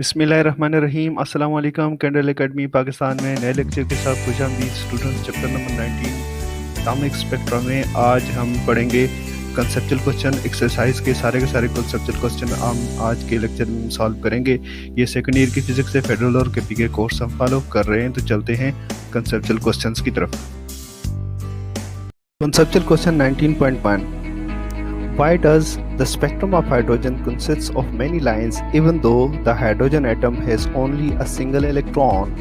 बिस्मिल्लाहिर्रहमानिर्रहीम। अस्सलाम वालेकुम। कैंडल एकेडमी पाकिस्तान में नए लेक्चर के साथ खुशामदीद students. Chapter number 19 atomic spectra में आज हम पढ़ेंगे कंसेप्चुअल क्वेश्चन। एक्सरसाइज के सारे कंसेप्चुअल क्वेश्चन हम आज के लेक्चर में सॉल्व करेंगे। ये सेकंड ईयर की फिजिक्स से फेडरल और केपी के कोर्स हम फॉलो कर रहे हैं। तो चलते हैं कंसेप्चुअल क्वेश्चंस की तरफ। Conceptual question 19.1 Why does the spectrum of hydrogen consists of many lines even though the hydrogen atom has only a single electron?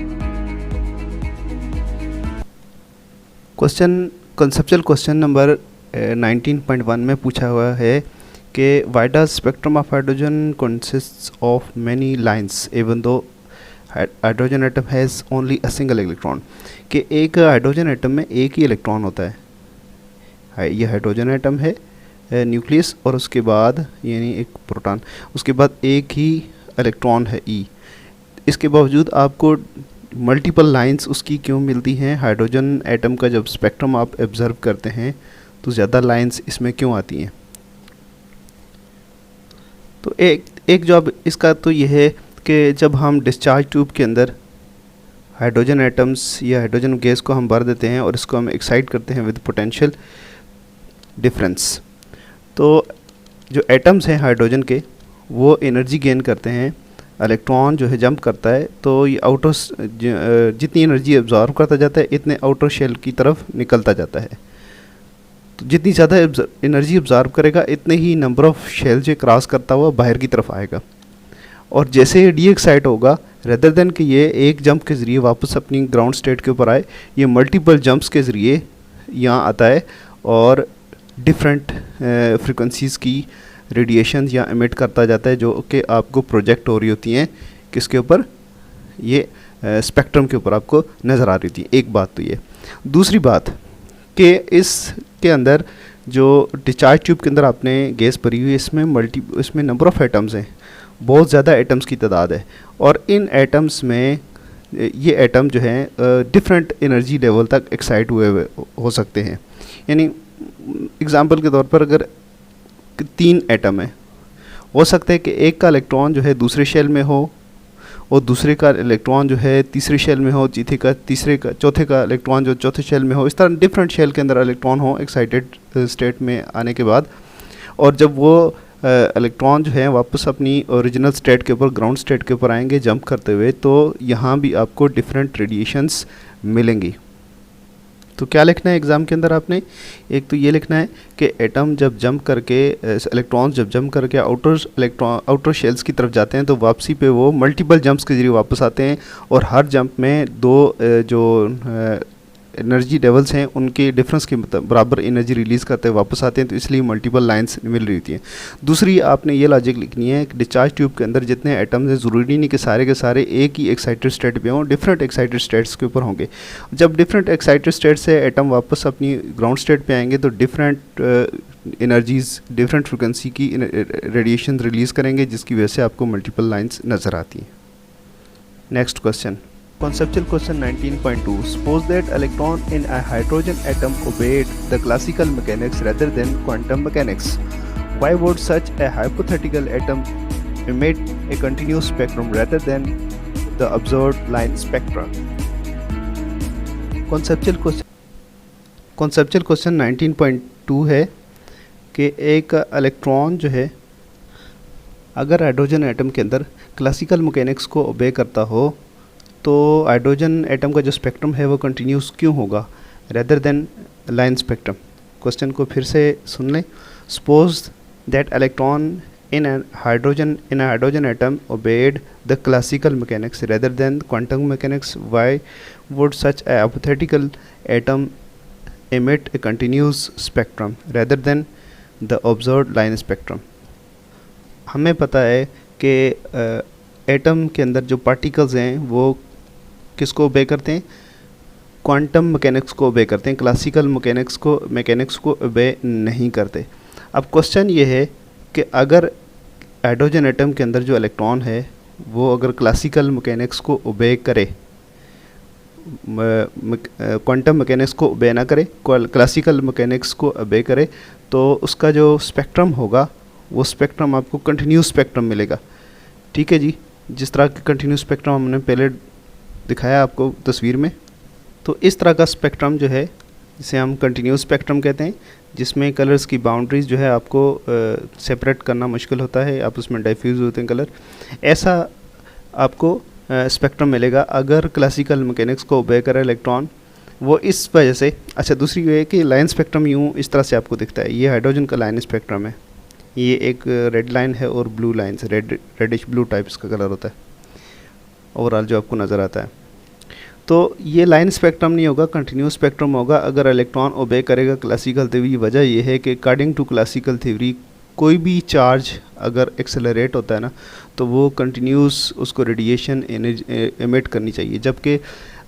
Conceptual question number 19.1 में पूछा हुआ है कि why does spectrum of hydrogen consists of many lines even though hydrogen atom has only a single electron? कि एक hydrogen atom में एक ही electron होता है। ये हाइड्रोजन एटम है, न्यूक्लियस, और उसके बाद यानी एक प्रोटॉन, उसके बाद एक ही इलेक्ट्रॉन है ई। इसके बावजूद आपको मल्टीपल लाइंस उसकी क्यों मिलती हैं? हाइड्रोजन एटम का जब स्पेक्ट्रम आप ऑब्ज़र्व करते हैं तो ज़्यादा लाइंस इसमें क्यों आती हैं? तो एक जवाब इसका तो यह है कि जब हम डिस्चार्ज ट्यूब के अंदर हाइड्रोजन एटम्स या हाइड्रोजन गैस को हम भर देते हैं और इसको हम एक्साइट करते हैं विद पोटेंशियल डिफरेंस, तो जो एटम्स हैं हाइड्रोजन के वो एनर्जी गेन करते हैं। इलेक्ट्रॉन जो है जंप करता है तो ये आउटर जितनी एनर्जी एब्जॉर्व करता जाता है इतने आउटर शेल की तरफ निकलता जाता है। तो जितनी ज़्यादा एनर्जी एब्जॉर्व करेगा इतने ही नंबर ऑफ शेल जो क्रॉस करता हुआ बाहर की तरफ आएगा। और जैसे ये डी एक्साइट होगा, रेदर देन कि ये एक जंप के ज़रिए वापस अपनी ग्राउंड स्टेट के ऊपर आए, ये मल्टीपल जंप्स के ज़रिए यहाँ आता है और डिफरेंट फ्रीक्वेंसीज़ की रेडिएशन या एमिट करता जाता है, जो कि आपको प्रोजेक्ट हो रही होती हैं किसके ऊपर? ये स्पेक्ट्रम के ऊपर आपको नज़र आ रही थी। एक बात तो ये। दूसरी बात कि इसके अंदर जो डिस्चार्ज ट्यूब के अंदर आपने गैस भरी हुई है, इसमें नंबर ऑफ़ एटम्स हैं, बहुत ज़्यादा एटम्स की तादाद है, और इन एटम्स में ये एटम जो हैं डिफरेंट एनर्जी लेवल तक एक्साइट हुए हो सकते हैं। यानी एग्ज़ाम्पल के तौर पर अगर 3 एटम है, हो सकता है कि एक का इलेक्ट्रॉन जो है दूसरे शेल में हो और दूसरे का इलेक्ट्रॉन जो है तीसरे शेल में हो, चौथे का इलेक्ट्रॉन जो चौथे शेल में हो। इस तरह डिफरेंट शेल के अंदर इलेक्ट्रॉन हो एक्साइटेड स्टेट में आने के बाद, और जब वो इलेक्ट्रॉन जो है वापस अपनी ओरिजिनल स्टेट के ऊपर, ग्राउंड स्टेट के ऊपर आएंगे जंप करते हुए, तो यहाँ भी आपको डिफरेंट रेडिएशंस मिलेंगी। तो क्या लिखना है एग्ज़ाम के अंदर आपने? एक तो ये लिखना है कि एटम जब जंप करके, इलेक्ट्रॉन्स जब जंप करके आउटर शेल्स की तरफ जाते हैं तो वापसी पे वो मल्टीपल जंप्स के ज़रिए वापस आते हैं, और हर जंप में दो जो एनर्जी लेवल्स हैं उनके डिफरेंस के बराबर एनर्जी रिलीज़ करते हुए वापस आते हैं, तो इसलिए मल्टीपल लाइंस मिल रही थी। दूसरी आपने ये लॉजिक लिखनी है कि डिस्चार्ज ट्यूब के अंदर जितने एटम्स हैं ज़रूरी नहीं कि सारे के सारे एक ही एक्साइटेड स्टेट पे हों, डिफरेंट एक्साइटेड स्टेट्स के ऊपर होंगे। जब डिफरेंट एक्साइटेड स्टेट से एटम वापस अपनी ग्राउंड स्टेट पे आएंगे तो डिफरेंट एनर्जीज़, डिफरेंट फ्रिक्वेंसी की रेडिएशन रिलीज़ करेंगे, जिसकी वजह से आपको मल्टीपल लाइन्स नज़र आती हैं। Next question, Conceptual question 19.2 Suppose that electron in a hydrogen atom obeyed the classical mechanics rather than quantum mechanics. Why would such a hypothetical atom emit a continuous spectrum rather than the observed line spectra? Conceptual question 19.2 है कि एक electron जो है अगर hydrogen atom के अंदर classical mechanics को ओबे करता हो तो हाइड्रोजन एटम का जो स्पेक्ट्रम है वो कंटिन्यूस क्यों होगा rather than line spectrum? Question को फिर से सुन लें। Suppose that electron in hydrogen atom obeyed the classical mechanics rather than quantum mechanics. Why would such a hypothetical atom emit a continuous spectrum rather than the observed line spectrum? हमें पता है कि atom के अंदर जो particles हैं वो किसको ओबे करते हैं? क्वांटम मैकेनिक्स को ओबे करते हैं, क्लासिकल मैकेनिक्स को ओबे नहीं करते। अब क्वेश्चन ये है कि अगर हाइड्रोजन एटम के अंदर जो इलेक्ट्रॉन है वो अगर क्लासिकल मैकेनिक्स को ओबे करे, क्वांटम मैकेनिक्स को ओबे ना करे, क्लासिकल मैकेनिक्स को ओबे करे, तो उसका जो स्पेक्ट्रम होगा वो स्पेक्ट्रम आपको कंटिन्यूस स्पेक्ट्रम मिलेगा। ठीक है जी, जिस तरह के कंटिन्यूस स्पेक्ट्रम हमने पहले दिखाया आपको तस्वीर में, तो इस तरह का स्पेक्ट्रम जो है जिसे हम कंटिन्यूस स्पेक्ट्रम कहते हैं, जिसमें कलर्स की बाउंड्रीज जो है आपको सेपरेट करना मुश्किल होता है, आप उसमें डाइफ्यूज़ होते हैं कलर, ऐसा आपको स्पेक्ट्रम मिलेगा अगर क्लासिकल मैकेनिक्स को ओबे करे इलेक्ट्रॉन। वो इस वजह से, अच्छा दूसरी ये है कि लाइन स्पेक्ट्रम यूँ इस तरह से आपको दिखता है, ये हाइड्रोजन का लाइन स्पेक्ट्रम है, ये एक रेड लाइन है और ब्लू लाइन से रेडिश ब्लू टाइप्स का कलर होता है ओवरऑल जो आपको नज़र आता है। तो ये लाइन स्पेक्ट्रम नहीं होगा, कंटिन्यूस स्पेक्ट्रम होगा अगर इलेक्ट्रॉन ओबे करेगा क्लासिकल थ्योरी। वजह यह है कि अकॉर्डिंग टू क्लासिकल थ्योरी कोई भी चार्ज अगर एक्सेलरेट होता है ना, तो वो कंटिन्यूस उसको रेडिएशन एमिट करनी चाहिए, जबकि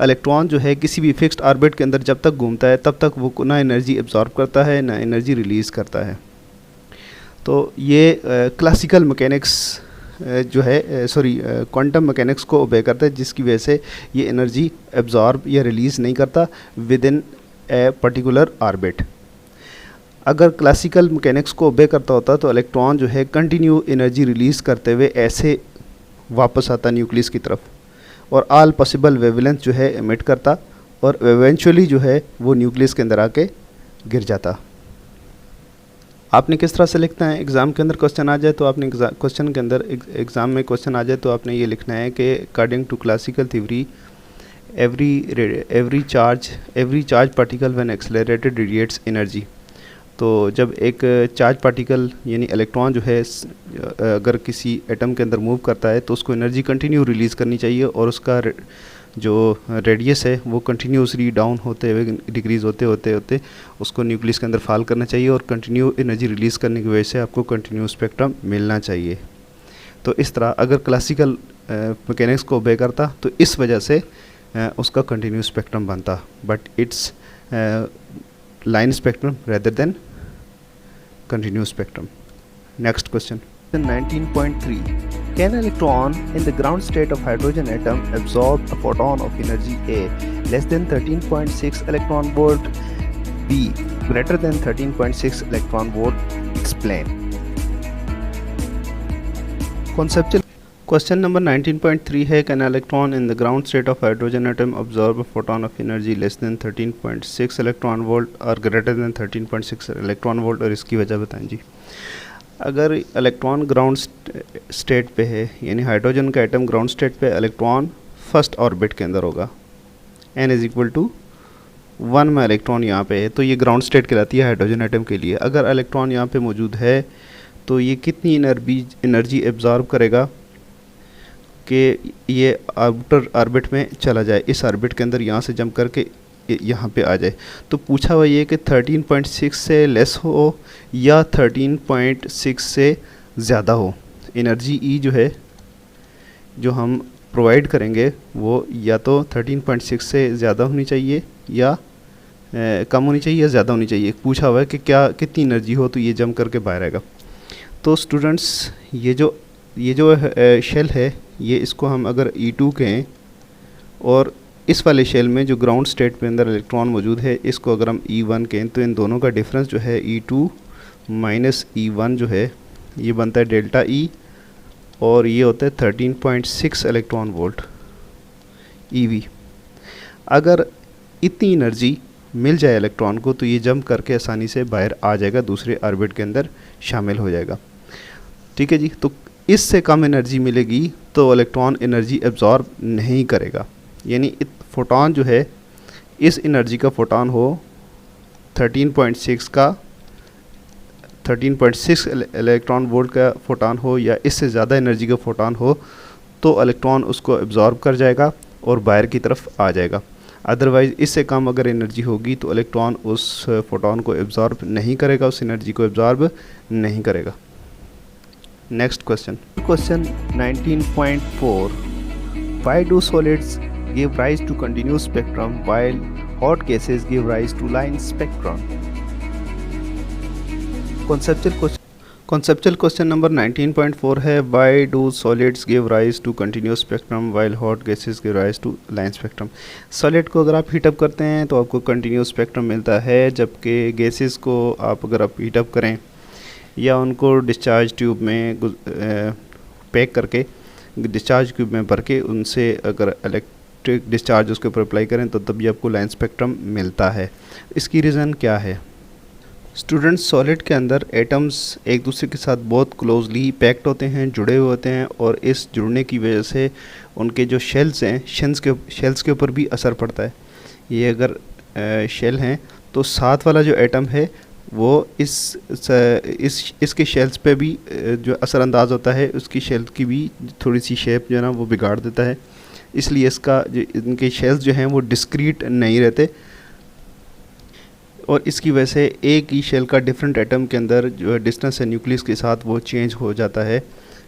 इलेक्ट्रॉन जो है किसी भी फिक्स्ड ऑर्बिट के अंदर जब तक घूमता है तब तक वो ना एनर्जी एब्जॉर्ब करता है ना एनर्जी रिलीज़ करता है। तो ये क्लासिकल मैकेनिक्स जो है क्वांटम मैकेनिक्स को ओबे करता है, जिसकी वजह से ये एनर्जी एब्जॉर्ब या रिलीज़ नहीं करता with in a particular orbit. अगर क्लासिकल मैकेनिक्स को ओबे करता होता तो इलेक्ट्रॉन जो है कंटिन्यू एनर्जी रिलीज़ करते हुए ऐसे वापस आता न्यूक्लियस की तरफ और ऑल पॉसिबल वेवलेंथ जो है एमिट करता और एवेंचुअली जो है वो न्यूक्लियस के अंदर आके गिर जाता। आपने किस तरह से लिखना है, एग्ज़ाम के अंदर क्वेश्चन आ जाए तो आपने क्वेश्चन के अंदर एग्ज़ाम में क्वेश्चन आ जाए तो आपने ये लिखना है कि according to classical theory every charge particle when accelerated radiates energy. तो जब एक चार्ज पार्टिकल यानी इलेक्ट्रॉन जो है अगर किसी एटम के अंदर मूव करता है तो उसको एनर्जी कंटिन्यू रिलीज़ करनी चाहिए और उसका जो रेडियस है वो कंटिन्यूसली डाउन होते हुए डिक्रीज़ होते उसको न्यूक्लियस के अंदर फॉल करना चाहिए और कंटिन्यू एनर्जी रिलीज़ करने की वजह से आपको कंटिन्यू स्पेक्ट्रम मिलना चाहिए। तो इस तरह अगर क्लासिकल मैकेनिक्स को ओबे करता तो इस वजह से उसका कंटिन्यू स्पेक्ट्रम बनता, but it's line spectrum rather than continue spectrum. Next question 19.3 Can electron in the ground state of hydrogen atom absorb a photon of energy A less than 13.6 electron volt, B greater than 13.6 electron volt? Explain. Conceptual question number 19.3 है, can electron in the ground state of hydrogen atom absorb a photon of energy less than 13.6 electron volt or greater than 13.6 electron volt, और इसकी वजह बताएं जी। अगर electron ground state पे है यानी hydrogen का एटम ग्राउंड स्टेट पे, इलेक्ट्रॉन फर्स्ट ऑर्बिट के अंदर होगा, n इज़ इक्वल टू 1 में इलेक्ट्रॉन यहाँ पे है, तो ये ग्राउंड स्टेट कहलाती है हाइड्रोजन एटम के लिए। अगर इलेक्ट्रॉन यहाँ पे मौजूद है तो ये कितनी एनर्जी एब्जॉर्ब करेगा कि ये आउटर ऑर्बिट में चला जाए, इस ऑर्बिट के अंदर यहाँ से जंप करके यहाँ पे आ जाए। तो पूछा हुआ ये कि 13.6 से लेस हो या 13.6 से ज़्यादा हो। एनर्जी ई जो है जो हम प्रोवाइड करेंगे वो या तो 13.6 से ज़्यादा होनी चाहिए या कम होनी चाहिए या ज़्यादा होनी चाहिए। पूछा हुआ है कि क्या कितनी एनर्जी हो तो ये जंप करके बाहर आएगा। तो स्टूडेंट्स ये जो शेल है ये इसको हम अगर E2 कहें और इस वाले शेल में जो ग्राउंड स्टेट के अंदर इलेक्ट्रॉन मौजूद है इसको अगर हम E1 कहें तो इन दोनों का डिफरेंस जो है E2 माइनस E1 जो है ये बनता है डेल्टा E और ये होता है 13.6 इलेक्ट्रॉन वोल्ट EV। अगर इतनी एनर्जी मिल जाए इलेक्ट्रॉन को तो ये जंप करके आसानी से बाहर आ जाएगा, दूसरे ऑर्बिट के अंदर शामिल हो जाएगा। ठीक है जी। तो इससे कम एनर्जी मिलेगी तो इलेक्ट्रॉन एनर्जी एब्जॉर्ब नहीं करेगा, यानी फोटॉन जो है इस एनर्जी का फोटॉन हो 13.6 इलेक्ट्रॉन वोल्ट का फोटॉन हो या इससे ज़्यादा एनर्जी का फोटॉन हो तो इलेक्ट्रॉन उसको एब्जॉर्ब कर जाएगा और बाहर की तरफ आ जाएगा। अदरवाइज़ इससे कम अगर एनर्जी होगी तो इलेक्ट्रॉन उस फोटॉन को एब्जॉर्ब नहीं करेगा, उस एनर्जी को एब्जॉर्ब नहीं करेगा। Next question 19.4 Why do solids give rise to continuous spectrum while hot gases give rise to line spectrum? Conceptual question number 19.4 है, why do solids give rise to continuous spectrum while hot gases give rise to line spectrum? Solid को अगर आप heat up करते हैं तो आपको continuous spectrum मिलता है, जबकि गैसेस को आप अगर आप हीटअप करें या उनको डिस्चार्ज ट्यूब में पैक करके डिस्चार्ज ट्यूब में भर के उनसे अगर इलेक्ट्रिक डिस्चार्ज उसके ऊपर अप्लाई करें तो तभी आपको लाइन स्पेक्ट्रम मिलता है। इसकी रीज़न क्या है? स्टूडेंट्स, सॉलिड के अंदर एटम्स एक दूसरे के साथ बहुत क्लोजली पैक्ड होते हैं, जुड़े हुए होते हैं, और इस जुड़ने की वजह से उनके जो शेल्स हैं, शेल्स के ऊपर भी असर पड़ता है। ये अगर शेल हैं तो साथ वाला जो एटम है वो इसके शेल्स पे भी जो असरअंदाज होता है, उसकी शेल की भी थोड़ी सी शेप जो है ना वो बिगाड़ देता है। इसलिए इसका जो इनके शेल्स जो हैं वो डिस्क्रीट नहीं रहते, और इसकी वजह से एक ही शेल का डिफरेंट एटम के अंदर जो डिस्टेंस है न्यूक्लियस के साथ वो चेंज हो जाता है,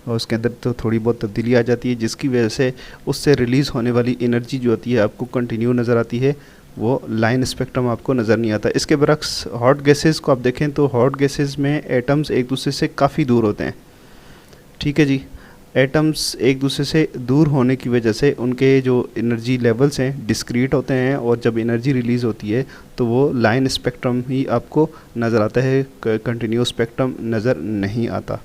और उसके अंदर तो थोड़ी बहुत तब्दीली आ जाती है, जिसकी वजह से उससे रिलीज़ होने वाली एनर्जी जो होती है आपको कंटिन्यू नज़र आती है, वो लाइन स्पेक्ट्रम आपको नज़र नहीं आता। इसके बरक्स हॉट गैसेस को आप देखें तो हॉट गैसेस में एटम्स एक दूसरे से काफ़ी दूर होते हैं। ठीक है जी, एटम्स एक दूसरे से दूर होने की वजह से उनके जो एनर्जी लेवल्स हैं डिस्क्रीट होते हैं, और जब एनर्जी रिलीज़ होती है तो वो लाइन स्पेक्ट्रम ही आपको नज़र आता है, कंटिन्यूस स्पेक्ट्रम नज़र नहीं आता।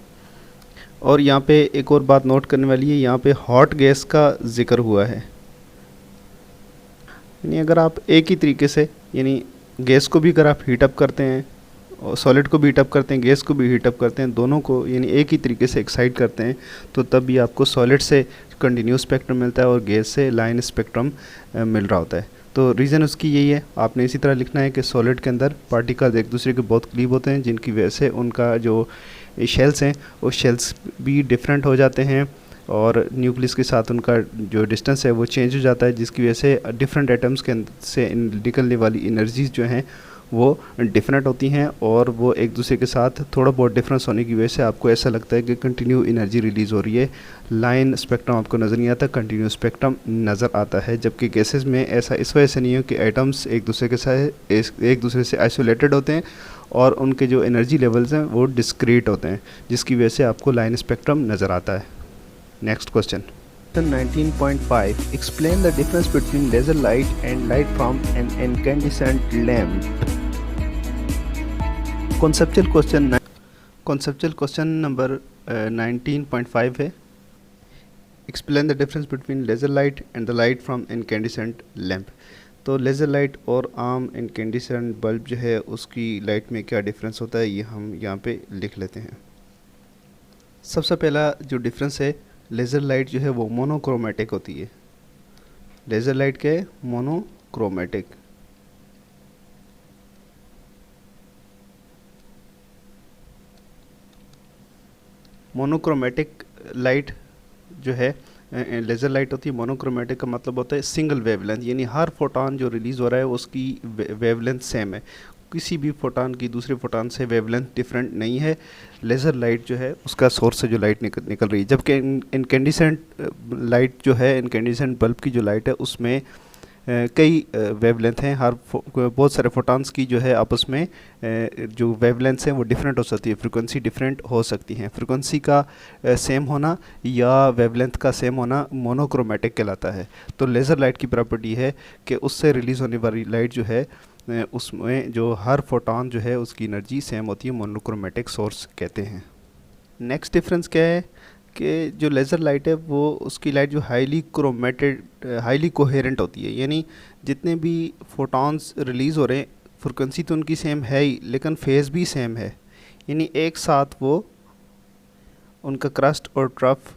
और यहाँ पे एक और बात नोट करने वाली है, यहाँ पे हॉट गैस का ज़िक्र हुआ है, यानी अगर आप एक ही तरीके से, यानी गैस को भी अगर आप हीटअप करते हैं और सॉलिड को भी हीटअप करते हैं, गैस को भी हीटअप करते हैं, दोनों को यानी एक ही तरीके से एक्साइट करते हैं, तो तब भी आपको सॉलिड से कंटिन्यूस स्पेक्ट्रम मिलता है और गैस से लाइन स्पेक्ट्रम मिल रहा होता है। तो रीज़न उसकी यही है। आपने इसी तरह लिखना है कि सॉलिड के अंदर पार्टिकल्स एक दूसरे के बहुत करीब होते हैं, जिनकी वजह से उनका जो शेल्स हैं वो शेल्स भी डिफरेंट हो जाते हैं, और न्यूक्लियस के साथ उनका जो डिस्टेंस है वो चेंज हो जाता है, जिसकी वजह से डिफरेंट एटम्स के से निकलने वाली एनर्जीज जो हैं वो डिफरेंट होती हैं, और वो एक दूसरे के साथ थोड़ा बहुत डिफरेंस होने की वजह से आपको ऐसा लगता है कि कंटिन्यू एनर्जी रिलीज़ हो रही है। लाइन स्पेक्ट्रम आपको नज़र नहीं आता, कंटिन्यू स्पेक्ट्रम नज़र आता है। जबकि गैसेस में ऐसा इस वजह से नहीं है कि एटम्स एक दूसरे से आइसोलेटेड होते हैं और उनके जो एनर्जी लेवल्स हैं वो डिस्क्रीट होते हैं, जिसकी वजह से आपको लाइन स्पेक्ट्रम नज़र आता है। Next question 19.5 Explain the difference between laser light and light from an incandescent lamp. Conceptual question number 19.5 है, Explain the difference between laser light and the light from incandescent lamp. तो laser light और आम incandescent bulb जो है उसकी light में क्या difference होता है, ये हम यहाँ पे लिख लेते हैं। सबसे पहला जो डिफरेंस है, लेज़र लाइट जो है वो मोनोक्रोमेटिक होती है। लेज़र लाइट क्या है? मोनोक्रोमेटिक। मोनोक्रोमेटिक लाइट जो है लेज़र लाइट होती है, मोनोक्रोमेटिक का मतलब होता है सिंगल वेवलेंथ, यानी हर फोटॉन जो रिलीज़ हो रहा है उसकी वेवलेंथ सेम है, किसी भी फोटॉन की दूसरे फोटॉन से वेवलेंथ डिफरेंट नहीं है। लेज़र लाइट जो है उसका सोर्स से जो लाइट निकल रही है, जबकि इनकैंडिसेंट लाइट जो है, इनकैंडिसेंट बल्ब की जो लाइट है उसमें कई वेवलेंथ हैं, बहुत सारे फोटॉन्स की जो है आपस में जो वेवलेंथ्स हैं वो डिफरेंट हो सकती है, फ्रीक्वेंसी डिफरेंट हो सकती हैं। फ्रीक्वेंसी का सेम होना या वेवलेंथ का सेम होना मोनोक्रोमेटिक कहलाता है। तो लेज़र लाइट की प्रॉपर्टी है कि उससे रिलीज़ होने वाली लाइट जो है उसमें जो हर फोटॉन जो है उसकी एनर्जी सेम होती है, मोनोक्रोमेटिक सोर्स कहते हैं। नेक्स्ट डिफरेंस क्या है कि जो लेज़र लाइट है वो उसकी लाइट जो हाईली कोहेरेंट होती है, यानी जितने भी फोटॉन्स रिलीज़ हो रहे हैं फ्रिक्वेंसी तो उनकी सेम है ही, लेकिन फेज़ भी सेम है, यानी एक साथ वो उनका क्रस्ट और ट्रफ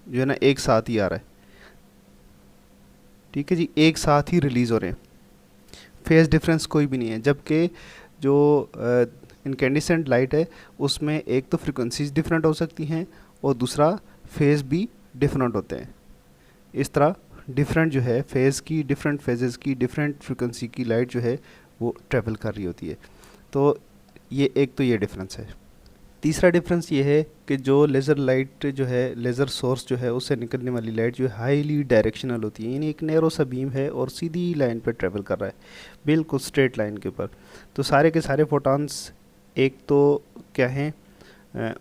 जो है ना एक साथ ही आ रहा है। ठीक है जी, एक साथ ही रिलीज़ हो रहे हैं, फेज़ डिफरेंस कोई भी नहीं है। जबकि जो इनकैंडिसेंट लाइट है उसमें एक तो फ्रिक्वेंसीज डिफरेंट हो सकती हैं और दूसरा फेज़ भी डिफरेंट होते हैं। इस तरह डिफरेंट जो है फेज़ की, डिफरेंट फेजेस की, डिफरेंट फ्रिक्वेंसी की लाइट जो है वो ट्रैवल कर रही होती है। तो ये डिफरेंस है। तीसरा डिफरेंस ये है कि जो लेज़र लाइट जो है, लेज़र सोर्स जो है उससे निकलने वाली लाइट जो है हाईली डायरेक्शनल होती है, यानी एक नैरो सा बीम है और सीधी लाइन पे ट्रैवल कर रहा है, बिल्कुल स्ट्रेट लाइन के ऊपर। तो सारे के सारे फोटॉन्स एक तो क्या हैं,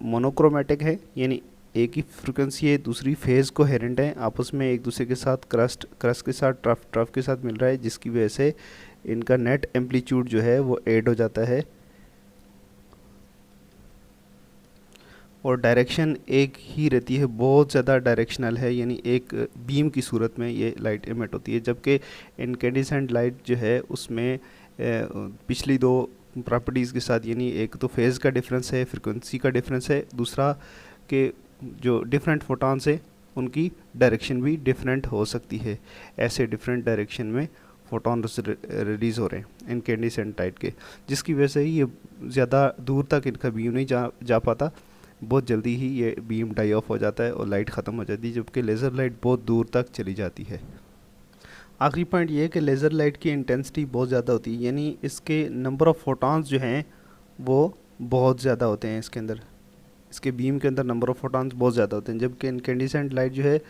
मोनोक्रोमेटिक है, यानी एक ही फ्रिक्वेंसी है, दूसरी फेज़ कोहेरेंट है, आपस में एक दूसरे के साथ क्रस्ट के साथ ट्रफ के साथ मिल रहा है, जिसकी वजह से इनका नेट एम्पलीट्यूड जो है वो ऐड हो जाता है। और डायरेक्शन एक ही रहती है, बहुत ज़्यादा डायरेक्शनल है, यानी एक बीम की सूरत में ये लाइट एमिट होती है। जबकि इनकैंडिसेंट लाइट जो है उसमें पिछली दो प्रॉपर्टीज़ के साथ, यानी एक तो फेज़ का डिफरेंस है, फ्रिक्वेंसी का डिफरेंस है, दूसरा के जो डिफरेंट फोटॉन्स है उनकी डायरेक्शन भी डिफरेंट हो सकती है। ऐसे डिफरेंट डायरेक्शन में फोटॉन रिलीज़ हो रहे हैं इनकैंडिसेंट लाइट के, जिसकी वजह से ये ज़्यादा दूर तक इनका बीम नहीं जा पाता, बहुत जल्दी ही ये बीम डाई ऑफ हो जाता है और लाइट ख़त्म हो जाती है, जबकि लेज़र लाइट बहुत दूर तक चली जाती है। आखिरी पॉइंट ये है कि लेज़र लाइट की इंटेंसिटी बहुत ज़्यादा होती है, यानी इसके नंबर ऑफ़ फोटॉन्स जो हैं वो बहुत ज़्यादा होते हैं इसके अंदर, इसके बीम के अंदर नंबर ऑफ़ फोटॉन्स बहुत ज़्यादा होते हैं। जबकि इनकैंडिसेंट लाइट जो है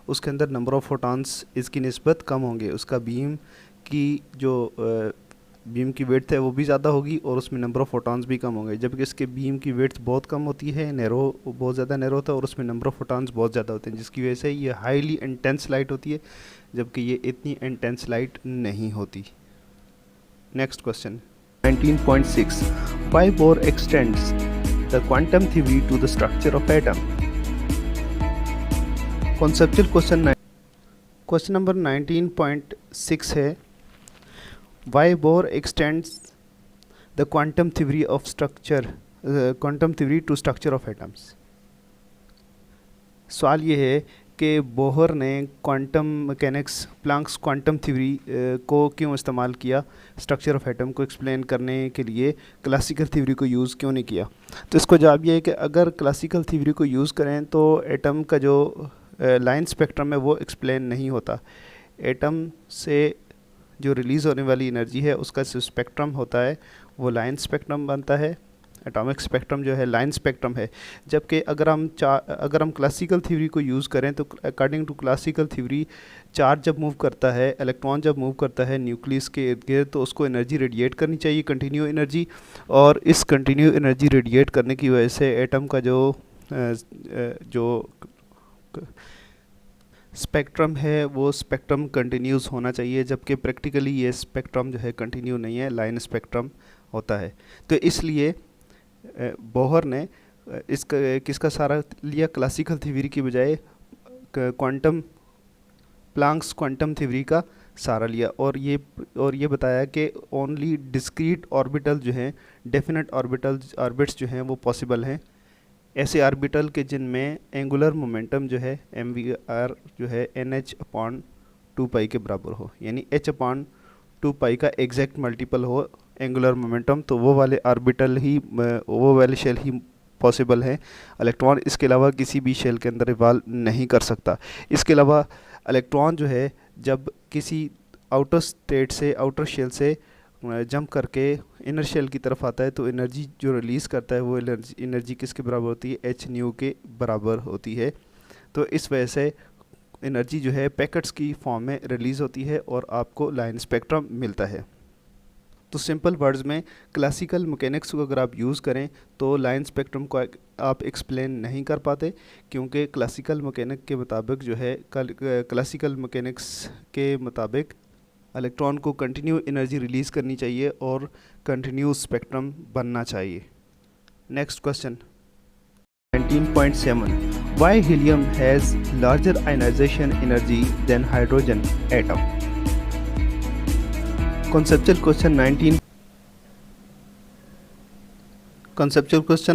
उसके अंदर नंबर ऑफ़ फोटॉन्स इसकी निस्बत कम होंगे, उसका बीम की जो बीम की विड्थ है वो भी ज़्यादा होगी और उसमें नंबर ऑफ़ फोटॉन्स भी कम होंगे। जबकि इसके बीम की विड्थ बहुत कम होती है, नैरो बहुत ज़्यादा नैरो होता है और उसमें नंबर ऑफ़ फोटॉन्स बहुत ज़्यादा होते हैं, जिसकी वजह से ये हाईली इंटेंस लाइट होती है, जबकि ये इतनी इंटेंस लाइट नहीं होती। Next question 19.6 Why Bohr extends the quantum theory to the structure of atom? Conceptual question question number 19.6 है Why Bohr extends the quantum theory of structure quantum theory to structure of atoms? सवाल ये है कि Bohr ने quantum mechanics Planck's quantum theory को क्यों इस्तेमाल किया, स्ट्रक्चर ऑफ एटम को एक्सप्लेन करने के लिए क्लासिकल थ्योरी को यूज़ क्यों नहीं किया। तो इसका जवाब ये है कि अगर क्लासिकल थ्योरी को यूज़ करें तो एटम का जो लाइन स्पेक्ट्रम है वो एक्सप्लेन नहीं होता। एटम से जो रिलीज़ होने वाली एनर्जी है उसका जो स्पेक्ट्रम होता है वो लाइन स्पेक्ट्रम बनता है, एटॉमिक स्पेक्ट्रम जो है लाइन स्पेक्ट्रम है। जबकि अगर हम क्लासिकल थ्योरी को यूज़ करें तो according to classical theory charge जब मूव करता है, इलेक्ट्रॉन जब मूव करता है न्यूक्लियस के इर्द गिर्द, तो उसको एनर्जी रेडिएट करनी चाहिए, कंटिन्यू एनर्जी, और इस कंटिन्यू एनर्जी रेडिएट करने की वजह से एटम का जो स्पेक्ट्रम है वो स्पेक्ट्रम कंटिन्यूस होना चाहिए। जबकि प्रैक्टिकली ये स्पेक्ट्रम जो है कंटिन्यू नहीं है, लाइन स्पेक्ट्रम होता है। तो इसलिए बोहर ने किसका सहारा लिया, क्लासिकल थ्योरी की बजाय प्लैंक्स क्वांटम थ्योरी का सहारा लिया, और ये बताया कि ओनली डिस्क्रीट ऑर्बिटल जो हैं, डेफिनेट ऑर्बिट्स जो हैं वो पॉसिबल हैं, ऐसे ऑर्बिटल के जिनमें एंगुलर मोमेंटम जो है mvr जो है nh/2π के बराबर हो, यानी h/2π का एग्जैक्ट मल्टीपल हो एंगुलर मोमेंटम, तो वो वाले शेल ही पॉसिबल है। इलेक्ट्रॉन इसके अलावा किसी भी शेल के अंदर इवॉल्व नहीं कर सकता। इसके अलावा इलेक्ट्रॉन जो है जब किसी आउटर शेल से जंप करके इनर शेल की तरफ आता है तो एनर्जी जो रिलीज़ करता है वो एनर्जी किसके बराबर होती है, h/nu के बराबर होती है। तो इस वजह से एनर्जी जो है पैकेट्स की फॉर्म में रिलीज़ होती है और आपको लाइन स्पेक्ट्रम मिलता है। तो सिंपल वर्ड्स में क्लासिकल मैकेनिक्स को अगर आप यूज़ करें तो लाइन स्पेक्ट्रम को आप एक्सप्लेन नहीं कर पाते, क्योंकि क्लासिकल मैकेनिक के मुताबिक जो है क्लासिकल मैकेनिक्स के मुताबिक इलेक्ट्रॉन को कंटिन्यू एनर्जी रिलीज़ करनी चाहिए और कंटिन्यू स्पेक्ट्रम बनना चाहिए। Next question 19.7 Why helium has larger ionization energy than hydrogen atom? Conceptual question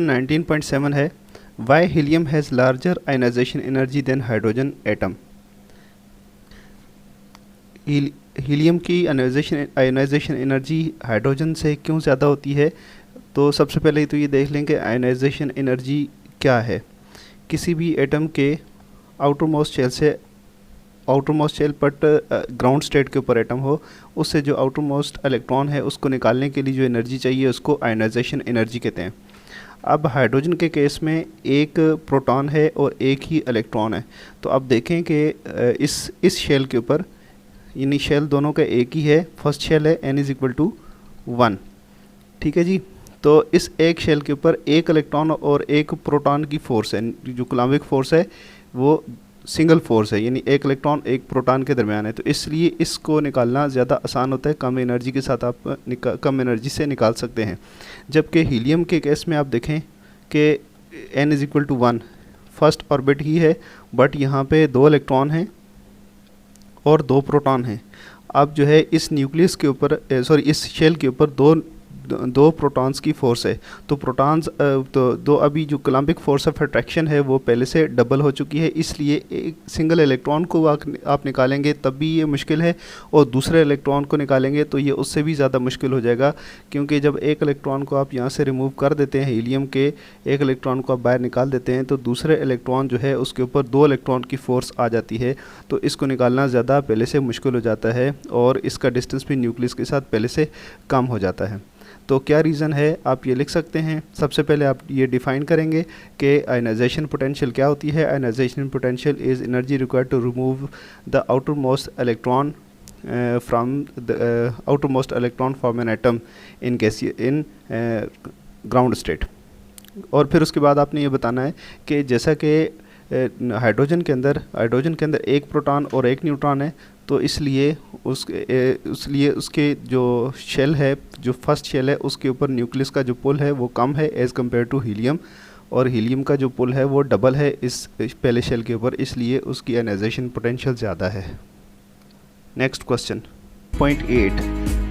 19.7 है Why helium has larger ionization energy than hydrogen atom? Helium की आयोनाइजेशन एनर्जी हाइड्रोजन से क्यों ज़्यादा होती है। तो सबसे पहले तो ये देख लें कि आयोनाइजेशन एनर्जी क्या है। किसी भी एटम के outermost shell but ground state के ऊपर एटम हो, उससे जो आउटरमोस्ट इलेक्ट्रॉन है उसको निकालने के लिए जो एनर्जी चाहिए उसको आयोनाइजेशन एनर्जी कहते हैं। अब हाइड्रोजन के केस में एक प्रोटॉन है और एक ही इलेक्ट्रॉन है। तो अब देखें कि इस शेल के ऊपर, यानी शेल दोनों का एक ही है, फर्स्ट शेल है n=1, ठीक है जी। तो इस एक शेल के ऊपर एक इलेक्ट्रॉन और एक प्रोटॉन की फोर्स है, जो कूलम्बिक फोर्स है वो सिंगल फोर्स है, यानी एक इलेक्ट्रॉन एक प्रोटॉन के दरमियान है। तो इसलिए इसको निकालना ज़्यादा आसान होता है, कम एनर्जी के साथ आप कम एनर्जी से निकाल सकते हैं। जबकि हीलियम के केस में आप देखें कि n is equal to 1 first orbit ही है, बट यहाँ पे 2 इलेक्ट्रॉन हैं और 2 प्रोटॉन हैं। अब जो है इस न्यूक्लियस के ऊपर इस शेल के ऊपर दो प्रोटॉन्स की फोर्स है। तो प्रोटॉन्स तो अभी जो कूलम्बिक फोर्स ऑफ अट्रैक्शन है वो पहले से डबल हो चुकी है, इसलिए एक सिंगल इलेक्ट्रॉन को आप निकालेंगे तब भी ये मुश्किल है, और दूसरे इलेक्ट्रॉन को निकालेंगे तो ये उससे भी ज़्यादा मुश्किल हो जाएगा, क्योंकि जब एक इलेक्ट्रॉन को आप यहाँ से रिमूव कर देते हैं, हीलियम के एक इलेक्ट्रॉन को आप बाहर निकाल देते हैं, तो दूसरे इलेक्ट्रॉन जो है उसके ऊपर 2 इलेक्ट्रॉन की फोर्स आ जाती है। तो इसको निकालना ज़्यादा पहले से मुश्किल हो जाता है, और इसका डिस्टेंस भी न्यूक्लियस के साथ पहले से कम हो जाता है। तो क्या रीज़न है, आप ये लिख सकते हैं। सबसे पहले आप ये डिफ़ाइन करेंगे कि आयनाइजेशन पोटेंशियल क्या होती है। Ionisation potential is energy required to remove the outer most electron from the outer most electron from an atom in ground state. और फिर उसके बाद आपने ये बताना है कि जैसा कि हाइड्रोजन के अंदर एक प्रोटॉन और एक न्यूट्रॉन है, तो इसलिए उसके जो शेल है, जो फर्स्ट शेल है, उसके ऊपर न्यूक्लियस का जो पुल है वो कम है एज़ कम्पेयर टू हीलियम, और हीलियम का जो पुल है वो डबल है इस पहले शेल के ऊपर, इसलिए उसकी आयनाइजेशन पोटेंशियल ज़्यादा है। Next question point 8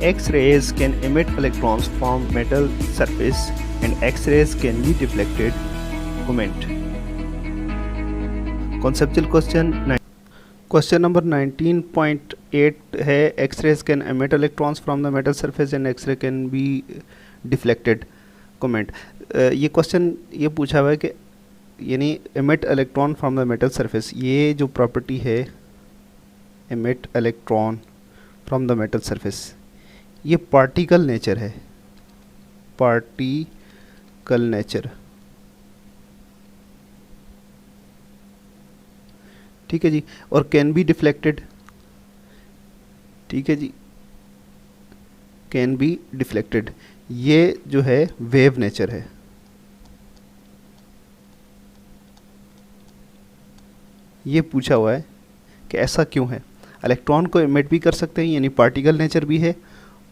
X-rays can emit electrons from metal surface and X-rays can be deflected. Comment. Conceptual question. Question number 19.8 है X-rays can emit electrons from the metal surface and X-ray can be deflected. Comment. ये question ये पूछा हुआ है कि यानी emit electron from the metal surface, ये जो प्रॉपर्टी है emit electron from the metal surface, ये पार्टिकल नेचर है, पार्टिकल नेचर, ठीक है जी। और कैन बी डिफ्लेक्टेड, ठीक है जी, कैन बी डिफ्लेक्टेड, ये जो है वेव नेचर है। ये पूछा हुआ है कि ऐसा क्यों है। इलेक्ट्रॉन को एमिट भी कर सकते हैं, यानी पार्टिकल नेचर भी है,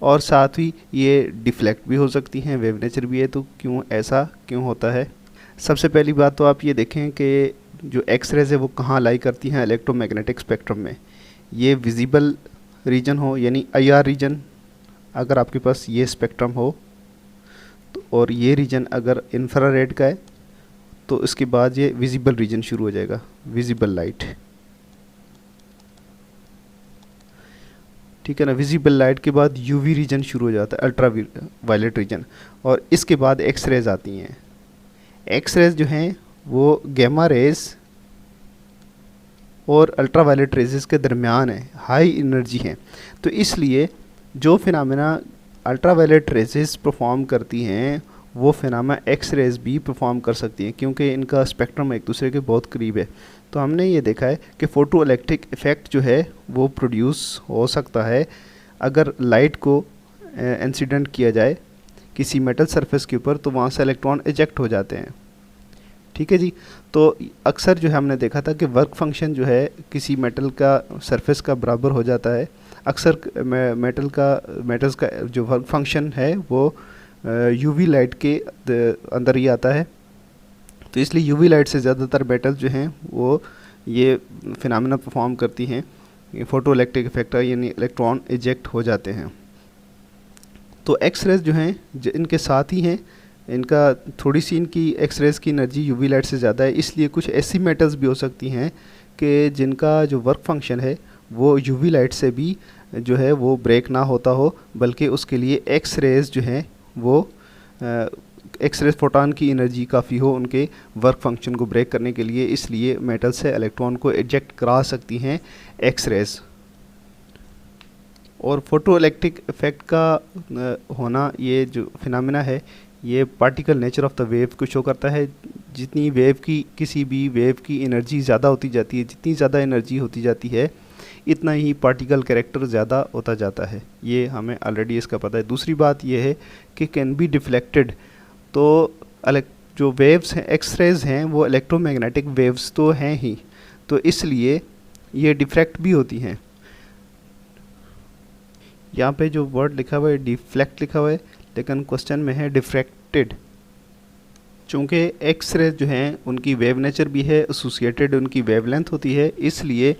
और साथ ही ये डिफ्लेक्ट भी हो सकती हैं, वेव नेचर भी है। तो क्यों ऐसा क्यों होता है। सबसे पहली बात तो आप ये देखें कि जो एक्स रेज है वो कहाँ लाई करती हैं इलेक्ट्रोमैग्नेटिक स्पेक्ट्रम में। ये विजिबल रीजन हो, यानी IR रीजन अगर आपके पास ये स्पेक्ट्रम हो तो, और ये रीजन अगर इंफ्रारेड का है, तो इसके बाद ये विजिबल रीजन शुरू हो जाएगा, विजिबल लाइट, ठीक है ना। विजिबल लाइट के बाद UV रीजन शुरू हो जाता है, अल्ट्रा वायलेट रीजन, और इसके बाद एक्स रेज आती हैं। एक्स रेज जो हैं वो गैमा रेज और अल्ट्रा वायलेट रेजेस के दरमियान है, हाई एनर्जी हैं। तो इसलिए जो phenomena ultra violet rays perform करती हैं वो फिनोमेना एक्स रेज भी परफॉर्म कर सकती हैं, क्योंकि इनका स्पेक्ट्रम एक दूसरे के बहुत करीब है। तो हमने ये देखा है कि फोटो इलेक्ट्रिक इफ़ेक्ट जो है वो प्रोड्यूस हो सकता है अगर लाइट को इंसिडेंट किया जाए किसी मेटल सरफेस के ऊपर, तो वहाँ से इलेक्ट्रॉन इजेक्ट हो जाते हैं, ठीक है जी। तो अक्सर जो है हमने देखा था कि वर्क फंक्शन जो है किसी मेटल का सरफेस का बराबर हो जाता है। अक्सर मेटल्स का जो वर्क फंक्शन है वो UV लाइट के अंदर ही आता है। तो इसलिए UV लाइट से ज़्यादातर मेटल जो हैं वो ये फिनोमेना परफॉर्म करती हैं, ये फोटो इलेक्ट्रिक इफेक्ट, यानी इलेक्ट्रॉन इजेक्ट हो जाते हैं। तो एक्स रेज जो हैं इनके साथ ही हैं, इनका थोड़ी सी इनकी एक्स रेज की एनर्जी UV लाइट से ज़्यादा है, इसलिए कुछ ऐसी मेटल्स भी हो सकती हैं कि जिनका जो वर्क फंक्शन है वो UV लाइट से भी जो है वो ब्रेक ना होता हो, बल्कि उसके लिए एक्स रेज जो हैं वो एक्स रेज फोटॉन की एनर्जी काफ़ी हो उनके वर्क फंक्शन को ब्रेक करने के लिए, इसलिए मेटल से इलेक्ट्रॉन को इजेक्ट करा सकती हैं एक्स रेज। और फोटो इलेक्ट्रिक इफेक्ट का होना, ये जो फिनोमेना है ये particle nature of the wave को शो करता है। जितनी वेव की किसी भी वेव की एनर्जी ज़्यादा होती जाती है, जितनी ज़्यादा एनर्जी होती जाती है इतना ही पार्टिकल कैरेक्टर ज़्यादा होता जाता है, ये हमें ऑलरेडी इसका पता है। दूसरी बात ये है कि कैन बी डिफ्लेक्टेड, तो जो वेव्स हैं एक्स रेज हैं वो इलेक्ट्रोमैग्नेटिक वेव्स तो हैं ही, तो इसलिए ये डिफ्लेक्ट भी होती हैं। यहाँ पे जो वर्ड लिखा हुआ है डिफ्लेक्ट लिखा हुआ है, लेकिन क्वेश्चन में है डिफ्रैक्टेड, चूँकि एक्स रेज जो हैं उनकी वेव नेचर भी है, एसोसिएटेड उनकी वेवलेंथ होती है, इसलिए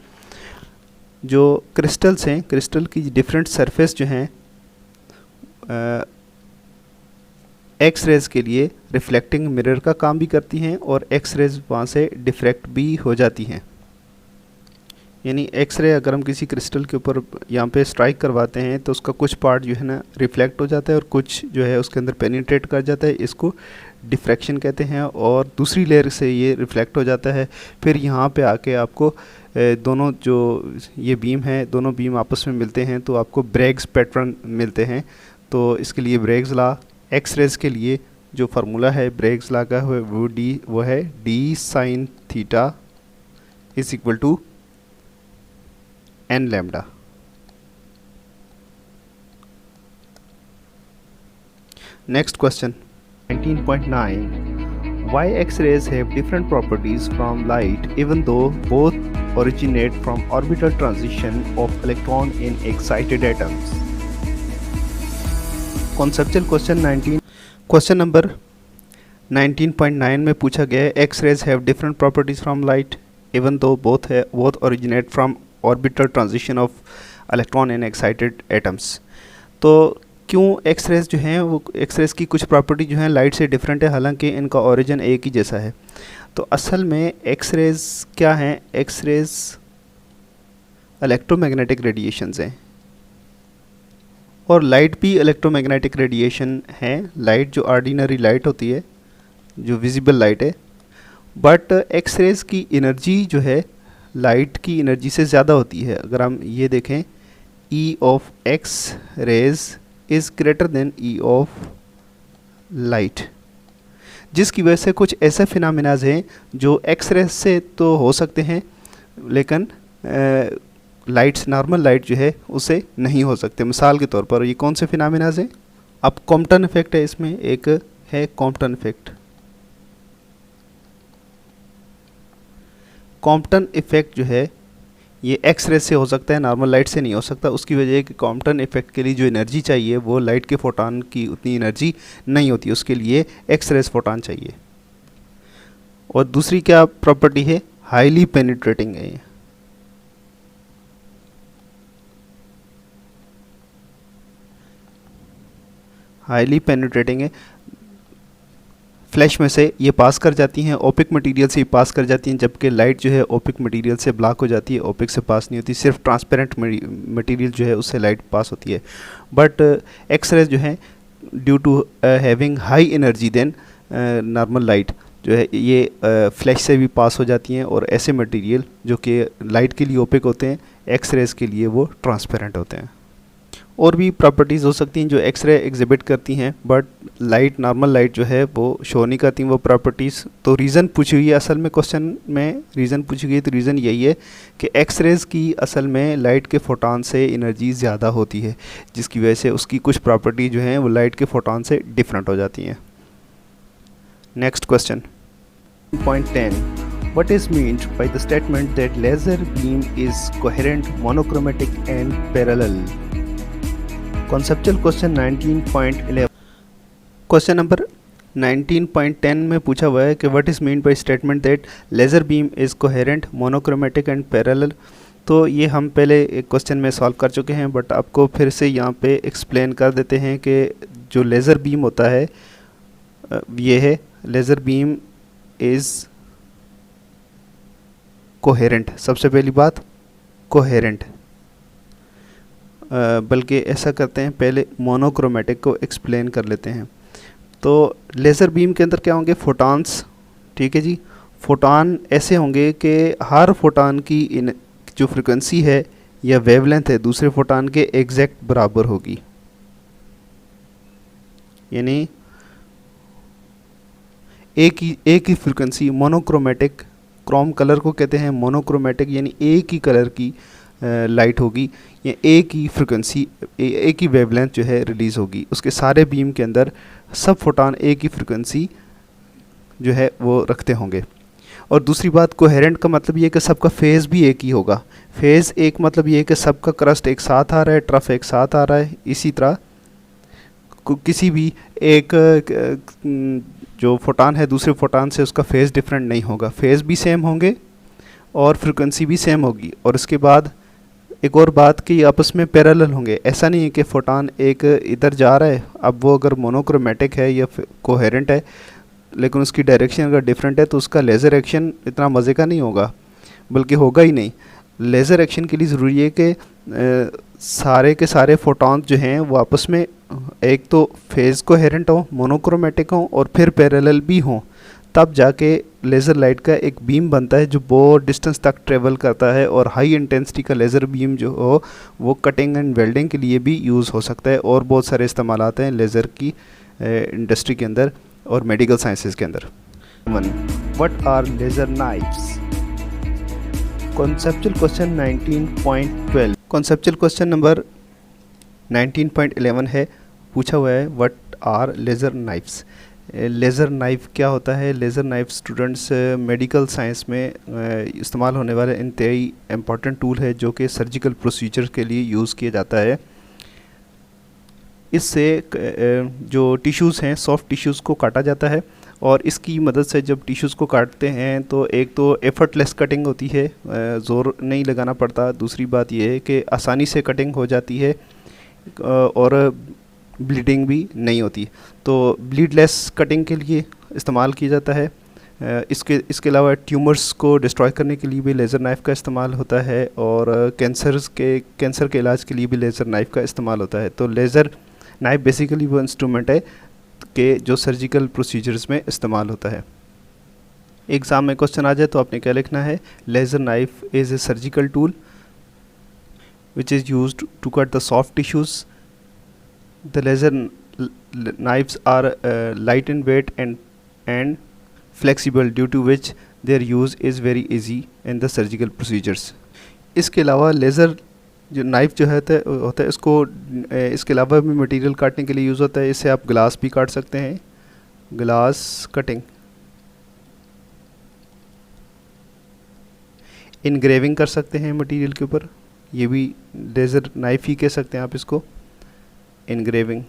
जो क्रिस्टल्स हैं, क्रिस्टल की डिफरेंट सरफेस जो हैं एक्स रेज के लिए रिफ्लेक्टिंग मिरर का काम भी करती हैं और एक्स रेज वहाँ से डिफ्रैक्ट भी हो जाती हैं। यानी एक्स रे अगर हम किसी क्रिस्टल के ऊपर यहाँ पे स्ट्राइक करवाते हैं तो उसका कुछ पार्ट जो है ना रिफ्लेक्ट हो जाता है और कुछ जो है उसके अंदर पेनिट्रेट कर जाता है, इसको डिफ्रैक्शन कहते हैं, और दूसरी लेयर से ये रिफ्लेक्ट हो जाता है। फिर यहाँ पे आके आपको दोनों जो ये बीम है, दोनों बीम आपस में मिलते हैं तो आपको ब्रेग्स पैटर्न मिलते हैं। तो इसके लिए ब्रेग्स लॉ, एक्स रेज के लिए जो फार्मूला है ब्रेग्स लॉ का वो है D sine theta is equal to n lambda। Next question 19.9, why X-rays have different properties from light even though both originate from orbital transition of electron in excited atoms? Conceptual question 19, question number 19.9 में पूछा गया है X-rays have different properties from light even though both originate from orbital transition of electron in excited atoms. तो क्यों x rays जो हैं वो x raise की कुछ प्रॉपर्टी जो हैं लाइट से डिफरेंट है, हालांकि इनका ओरिजिन एक ही जैसा है। तो असल में एक्स रेज क्या हैं? एक्स रेज इलेक्ट्रोमैग्नेटिक रेडिएशंस हैं और लाइट भी इलेक्ट्रोमैग्नेटिक रेडिएशन है। लाइट जो ऑर्डिनरी लाइट होती है, जो विजिबल लाइट है, बट एक्स रेज की एनर्जी जो है लाइट की एनर्जी से ज़्यादा होती है। अगर हम ये देखें, E of x rays is greater than E of light, जिसकी वजह से कुछ ऐसे फिनोमेनाज हैं जो एक्स रेज से तो हो सकते हैं लेकिन लाइट्स, नॉर्मल लाइट जो है उससे नहीं हो सकते। मिसाल के तौर पर ये कौन से फिनोमेनाज हैं? अब कॉम्पटन इफेक्ट है, इसमें एक है कॉम्पटन इफेक्ट। कॉम्पटन इफेक्ट जो है ये एक्स रे से हो सकता है, नॉर्मल लाइट से नहीं हो सकता। उसकी वजह है कि कॉम्पटन इफेक्ट के लिए जो एनर्जी चाहिए वो लाइट के फोटॉन की उतनी एनर्जी नहीं होती, उसके लिए एक्स रेज फोटॉन चाहिए। और दूसरी क्या प्रॉपर्टी है? हाईली पेनिट्रेटिंग है ये। हाईली पेनिट्रेटिंग है, फ्लैश में से ये पास कर जाती हैं, ओपिक मटेरियल से पास कर जाती हैं, जबकि लाइट जो है ओपिक मटेरियल से ब्लॉक हो जाती है, ओपिक से पास नहीं होती, सिर्फ ट्रांसपेरेंट मटेरियल जो है उससे लाइट पास होती है। बट एक्स रेज जो है due to having high energy than normal light जो है ये फ्लैश से भी पास हो जाती हैं, और ऐसे मटेरियल जो कि लाइट के लिए ओपिक होते हैं एक्स रेज के लिए वो ट्रांसपेरेंट होते हैं। और भी प्रॉपर्टीज़ हो सकती हैं जो एक्सरे एग्जिबिट करती हैं, बट लाइट, नॉर्मल लाइट जो है वो शो नहीं करती वो प्रॉपर्टीज़। तो रीज़न पूछी हुई है असल में, क्वेश्चन में रीज़न पूछी गई है, तो रीज़न यही है कि एक्सरेज की असल में लाइट के फोटॉन से एनर्जी ज़्यादा होती है, जिसकी वजह से उसकी कुछ प्रॉपर्टी जो हैं वो लाइट के फोटॉन से डिफरेंट हो जाती हैं। Next question point 10, what is meant by the statement that laser beam is coherent, monochromatic and parallel? Conceptual question 19.11, question number 19.10 में पूछा हुआ है कि what is mean by statement that laser beam is coherent, monochromatic and parallel. तो ये हम पहले एक क्वेश्चन में सॉल्व कर चुके हैं, बट आपको फिर से यहाँ पे एक्सप्लेन कर देते हैं कि जो लेज़र बीम होता है ये है, लेज़र बीम इज़ कोहेरेंट। सबसे पहली बात कोहेरेंट, बल्कि ऐसा करते हैं पहले मोनोक्रोमेटिक को एक्सप्लेन कर लेते हैं। तो लेज़र बीम के अंदर क्या होंगे? फोटॉन्स, ठीक है जी। फोटॉन ऐसे होंगे कि हर फोटॉन की जो फ्रिक्वेंसी है या वेवलेंथ है दूसरे फोटॉन के एग्जैक्ट बराबर होगी, यानी एक ही फ्रिक्वेंसी। मोनोक्रोमेटिक, क्रोम कलर को कहते हैं मोनोक्रोमेटिक, यानी एक ही कलर की लाइट होगी या एक ही फ्रिक्वेंसी, एक ही वेवलेंथ जो है रिलीज़ होगी। उसके सारे बीम के अंदर सब फोटॉन एक ही फ्रिक्वेंसी जो है वो रखते होंगे। और दूसरी बात, कोहेरेंट का मतलब ये है कि सबका फेज़ भी एक ही होगा। फेज़ एक मतलब ये है कि सबका क्रस्ट एक साथ आ रहा है, ट्रफ एक साथ आ रहा है। इसी तरह किसी भी एक जो फोटान है दूसरे फोटान से उसका फेज़ डिफरेंट नहीं होगा, फेज़ भी सेम होंगे और फ्रिक्वेंसी भी सेम होगी। और उसके बाद एक और बात कि आपस में पैरेलल होंगे। ऐसा नहीं है कि फोटान एक इधर जा रहा है, अब वो अगर मोनोक्रोमेटिक है या कोहेरेंट है लेकिन उसकी डायरेक्शन अगर डिफरेंट है तो उसका लेज़र एक्शन इतना मज़े का नहीं होगा, बल्कि होगा ही नहीं। लेज़र एक्शन के लिए ज़रूरी है कि सारे के सारे फोटॉन जो हैं वो आपस में एक तो फेज़ कोहेरेंट हो, मोनोक्रोमेटिक हो और फिर पैरेलल भी हों, तब जाके लेज़र लाइट का एक बीम बनता है जो बहुत डिस्टेंस तक ट्रेवल करता है। और हाई इंटेंसिटी का लेज़र बीम जो हो वो कटिंग एंड वेल्डिंग के लिए भी यूज़ हो सकता है और बहुत सारे इस्तेमाल आते हैं लेज़र की इंडस्ट्री के अंदर और मेडिकल साइंसेज के अंदर। What are laser knives? Conceptual question 19.12। Conceptual question number 19.11 है, पूछा हुआ है what are laser knives. Laser knife क्या होता है? Laser knife students medical science में इस्तेमाल होने वाला इंतहाई इम्पॉर्टेंट टूल है जो कि सर्जिकल प्रोसीजर के लिए यूज़ किया जाता है। इससे जो टिश्यूज़ हैं सॉफ्ट टिश्यूज़ को काटा जाता है और इसकी मदद से जब टिश्यूज़ को काटते हैं तो एक तो एफर्टलेस कटिंग होती है, ज़ोर नहीं लगाना पड़ता। दूसरी बात यह है कि आसानी से कटिंग हो जाती है और ब्लीडिंग भी नहीं होती। तो ब्लीडलेस कटिंग के लिए इस्तेमाल किया जाता है। इसके अलावा ट्यूमर्स को डिस्ट्रॉय करने के लिए भी लेज़र नाइफ़ का इस्तेमाल होता है और कैंसर के इलाज के लिए भी लेज़र नाइफ़ का इस्तेमाल होता है। तो लेज़र नाइफ बेसिकली वो इंस्ट्रूमेंट है कि जो सर्जिकल प्रोसीजर्स में इस्तेमाल होता है। एग्ज़ाम में क्वेश्चन आ जाए तो आपने क्या लिखना है? Laser knife is a surgical tool which is used to cut the soft tissues. The laser knives are light in weight and flexible due to which their use is very easy in the surgical procedures. इसके अलावा laser जो knife जो होता है इसको इसके अलावा भी मटेरियल काटने के लिए यूज़ होता है। इससे आप ग्लास भी काट सकते हैं, ग्लास कटिंग। इनग्रेविंग कर सकते हैं मटेरियल के ऊपर, ये भी लेज़र नाइफ़ ही कह सकते हैं आप इसको, इनग्रेविंग।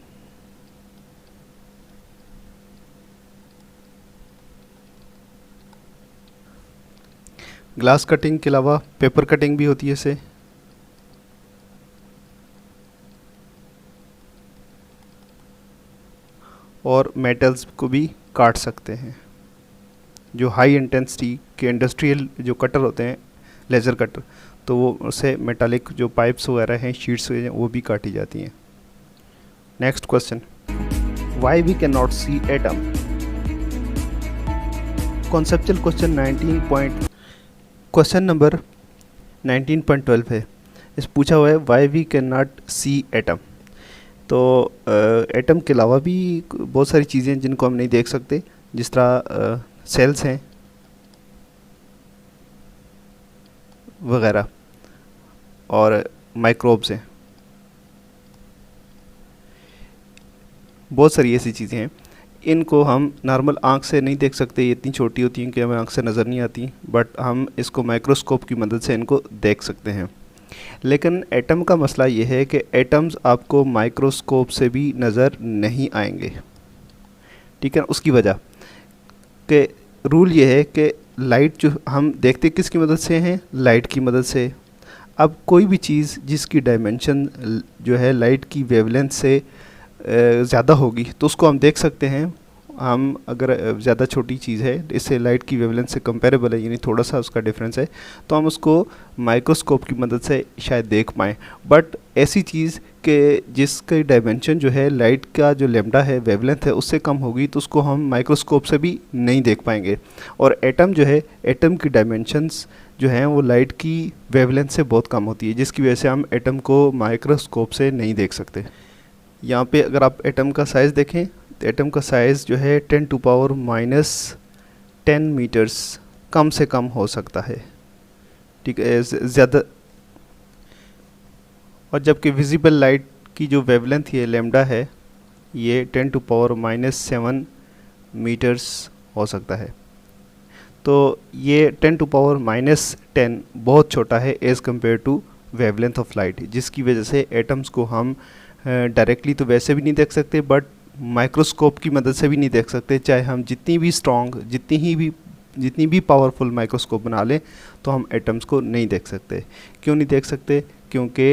ग्लास कटिंग के अलावा पेपर कटिंग भी होती है इससे। और मेटल्स को भी काट सकते हैं। जो हाई इंटेंसिटी के इंडस्ट्रियल जो कटर होते हैं लेज़र कटर, तो वो उससे मेटालिक जो पाइप्स वगैरह हैं, शीट्स वो भी काटी जाती हैं। Next question, why we can not see atom? Conceptual question question number 19.12 है। इस पूछा हुआ है why we can not see atom. तो एटम के अलावा भी बहुत सारी चीज़ें जिनको हम नहीं देख सकते, जिस तरह सेल्स हैं वगैरह और माइक्रोब्स हैं, बहुत सारी ऐसी चीज़ें हैं। इनको हम नॉर्मल आँख से नहीं देख सकते, ये इतनी छोटी होती हैं कि हमें आँख से नज़र नहीं आती, बट हम इसको माइक्रोस्कोप की मदद से इनको देख सकते हैं। लेकिन एटम का मसला ये है कि एटम्स आपको माइक्रोस्कोप से भी नज़र नहीं आएंगे, ठीक है। उसकी वजह कि रूल ये है कि लाइट जो हम देखते किसकी मदद से हैं? लाइट की मदद से। अब कोई भी चीज़ जिसकी डायमेंशन जो है लाइट की वेवलेंथ से ज़्यादा होगी तो उसको हम देख सकते हैं। हम अगर ज़्यादा छोटी चीज़ है, इससे लाइट की वेवलेंथ से कंपेरेबल है, यानी थोड़ा सा उसका डिफरेंस है, तो हम उसको माइक्रोस्कोप की मदद से शायद देख पाएँ। बट ऐसी चीज़ कि जिसकी डायमेंशन जो है लाइट का जो लैम्डा है, वेवलेंथ है, उससे कम होगी तो उसको हम माइक्रोस्कोप से भी नहीं देख पाएंगे। और एटम जो है, एटम की डायमेंशंस जो हैं वो लाइट की वेवलेंथ से बहुत कम होती है, जिसकी वजह से हम एटम को माइक्रोस्कोप से नहीं देख सकते। यहाँ पे अगर आप एटम का साइज़ देखें तो एटम का साइज़ जो है 10⁻⁻10 मीटर्स कम से कम हो सकता है, ठीक है, ज़्यादा। और जबकि विजिबल लाइट की जो वेवलेंथ है लैम्डा है, ये 10⁻⁻7 मीटर्स हो सकता है। तो ये 10⁻⁻10 बहुत छोटा है as compare to wavelength of light, जिसकी वजह से एटम्स को हम डायरेक्टली तो वैसे भी नहीं देख सकते, बट माइक्रोस्कोप की मदद से भी नहीं देख सकते। चाहे हम जितनी भी स्ट्रॉन्ग, जितनी भी पावरफुल माइक्रोस्कोप बना लें तो हम एटम्स को नहीं देख सकते। क्यों नहीं देख सकते? क्योंकि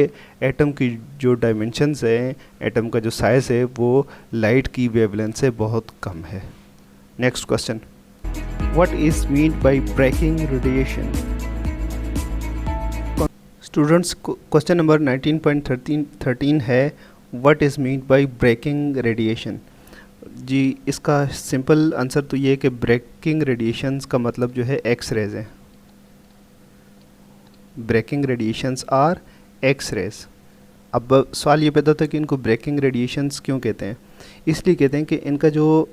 एटम की जो डायमेंशंस हैं, एटम का जो साइज़ है, वो लाइट की वेवलेंथ से बहुत कम है। Next question, what is mean by braking radiation? Students, question number 19.13 है, what is mean by braking radiation? जी, इसका सिंपल आंसर तो ये है कि ब्रेकिंग रेडिएशंस का मतलब जो है एक्स रेज है। Breaking radiations are X rays. अब सवाल ये पैदा होता है कि इनको ब्रेकिंग रेडिएशंस क्यों कहते हैं? इसलिए कहते हैं कि इनका जो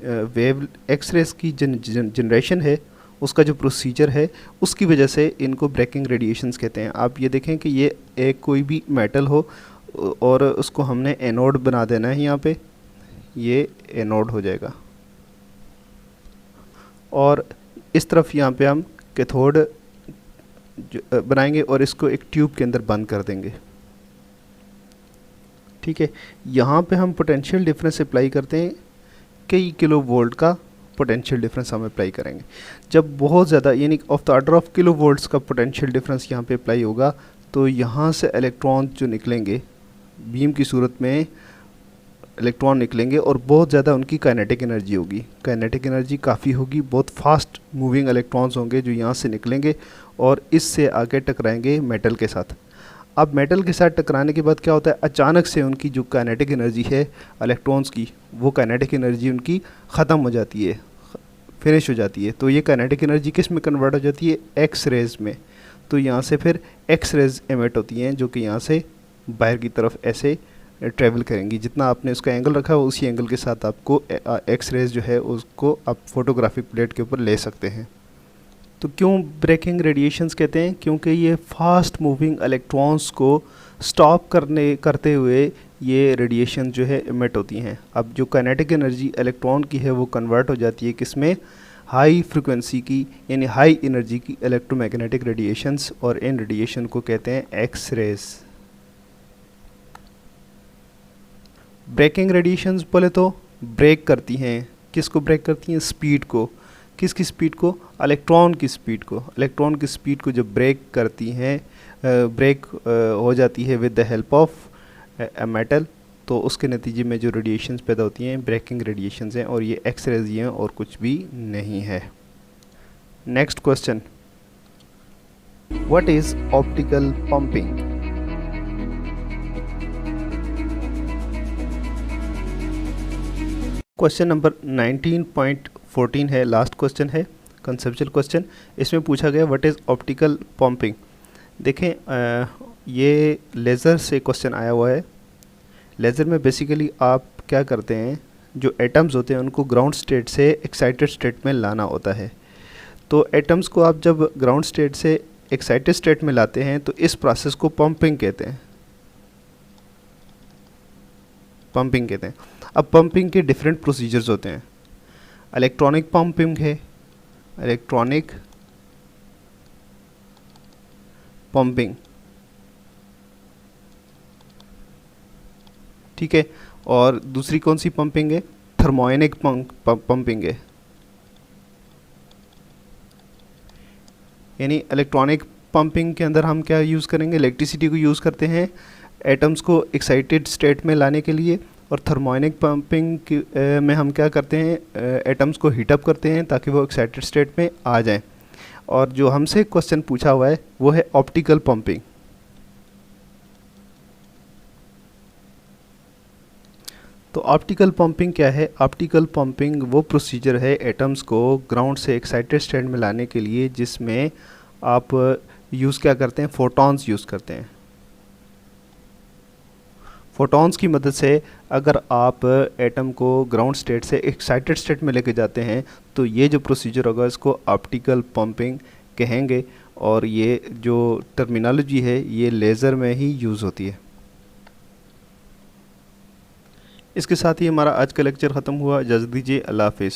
वेव एक्स रेज की जनरेशन है, उसका जो प्रोसीजर है, उसकी वजह से इनको ब्रेकिंग रेडिएशंस कहते हैं। आप ये देखें कि ये एक कोई भी मेटल हो और उसको हमने एनोड बना देना है, यहाँ पे ये एनोड हो जाएगा, और इस तरफ यहाँ पे हम कैथोड बनाएंगे और इसको एक ट्यूब के अंदर बंद कर देंगे। ठीक है, यहाँ पे हम पोटेंशियल डिफरेंस अप्लाई करते हैं, कई किलो वोल्ट का पोटेंशियल डिफरेंस हम अप्लाई करेंगे। जब बहुत ज़्यादा, यानी of the order of kilo volts का पोटेंशियल डिफरेंस यहाँ पे अप्लाई होगा, तो यहाँ से इलेक्ट्रॉन जो निकलेंगे, बीम की सूरत में इलेक्ट्रॉन निकलेंगे और बहुत ज़्यादा उनकी काइनेटिक एनर्जी होगी। काइनेटिक एनर्जी काफ़ी होगी, बहुत फास्ट मूविंग इलेक्ट्रॉन्स होंगे जो यहाँ से निकलेंगे और इससे आगे टकराएंगे मेटल के साथ। अब मेटल के साथ टकराने के बाद क्या होता है, अचानक से उनकी जो काइनेटिक एनर्जी है इलेक्ट्रॉन्स की, वो काइनेटिक एनर्जी उनकी ख़त्म हो जाती है, फिनिश हो जाती है। तो ये काइनेटिक एनर्जी किस में कन्वर्ट हो जाती है? एक्स रेज में। तो यहाँ से फिर एक्स रेज एमिट होती हैं, जो कि यहाँ से बाहर की तरफ ऐसे ट्रैवल करेंगी। जितना आपने उसका एंगल रखा है, उसी एंगल के साथ आपको एक्स रेज जो है उसको आप फोटोग्राफिक प्लेट के ऊपर ले सकते हैं। तो क्यों ब्रेकिंग रेडिएशंस कहते हैं? क्योंकि ये फास्ट मूविंग इलेक्ट्रॉन्स को स्टॉप करते हुए ये रेडिएशन जो है एमिट होती हैं। अब जो काइनेटिक एनर्जी इलेक्ट्रॉन की है वो कन्वर्ट हो जाती है किस में? हाई फ्रिक्वेंसी की, यानी हाई एनर्जी की इलेक्ट्रोमैग्नेटिक रेडिएशंस, और इन रेडिएशन को कहते हैं एक्स रेज। ब्रेकिंग रेडिएशंस बोले तो ब्रेक करती हैं, किसको ब्रेक करती हैं? स्पीड को। किसकी स्पीड को? इलेक्ट्रॉन की स्पीड को। इलेक्ट्रॉन की स्पीड को जब ब्रेक करती हैं, ब्रेक हो जाती है with the help of a metal, तो उसके नतीजे में जो रेडिएशंस पैदा होती हैं ब्रेकिंग रेडिएशंस हैं, और ये एक्स रेज हैं और कुछ भी नहीं है। Next question, what is optical pumping? Question number 19.14 है, लास्ट क्वेश्चन है, कंसेप्चुअल क्वेश्चन। इसमें पूछा गया व्हाट इज़ ऑप्टिकल पंपिंग। देखें, ये लेज़र से क्वेश्चन आया हुआ है। लेज़र में बेसिकली आप क्या करते हैं, जो एटम्स होते हैं उनको ग्राउंड स्टेट से एक्साइटेड स्टेट में लाना होता है। तो एटम्स को आप जब ग्राउंड स्टेट से एक्साइटेड स्टेट में लाते हैं तो इस प्रोसेस को पंपिंग कहते हैं। पंपिंग कहते हैं। अब पंपिंग के डिफरेंट प्रोसीजर्स होते हैं। इलेक्ट्रॉनिक पंपिंग है, इलेक्ट्रॉनिक पंपिंग, ठीक है, और दूसरी कौन सी पंपिंग है? थर्मोनिक पंपिंग है। यानी इलेक्ट्रॉनिक पंपिंग के अंदर हम क्या यूज़ करेंगे? इलेक्ट्रिसिटी को यूज़ करते हैं एटम्स को एक्साइटेड स्टेट में लाने के लिए, और थर्मोनिक पंपिंग में हम क्या करते हैं? एटम्स को हीटअप करते हैं ताकि वो एक्साइटेड स्टेट में आ जाएं। और जो हमसे क्वेश्चन पूछा हुआ है वो है ऑप्टिकल पंपिंग। तो ऑप्टिकल पंपिंग क्या है? ऑप्टिकल पंपिंग वो प्रोसीजर है एटम्स को ग्राउंड से एक्साइटेड स्टेट में लाने के लिए, जिसमें आप यूज़ क्या करते हैं? फोटॉन्स यूज़ करते हैं। फोटॉन्स की मदद से अगर आप एटम को ग्राउंड स्टेट से एक्साइटेड स्टेट में लेके जाते हैं तो ये जो प्रोसीजर होगा इसको ऑप्टिकल पंपिंग कहेंगे, और ये जो टर्मिनोलॉजी है ये लेज़र में ही यूज़ होती है। इसके साथ ही हमारा आज का लेक्चर ख़त्म हुआ। इजाज़त दीजिए, अल्लाह हाफिज़।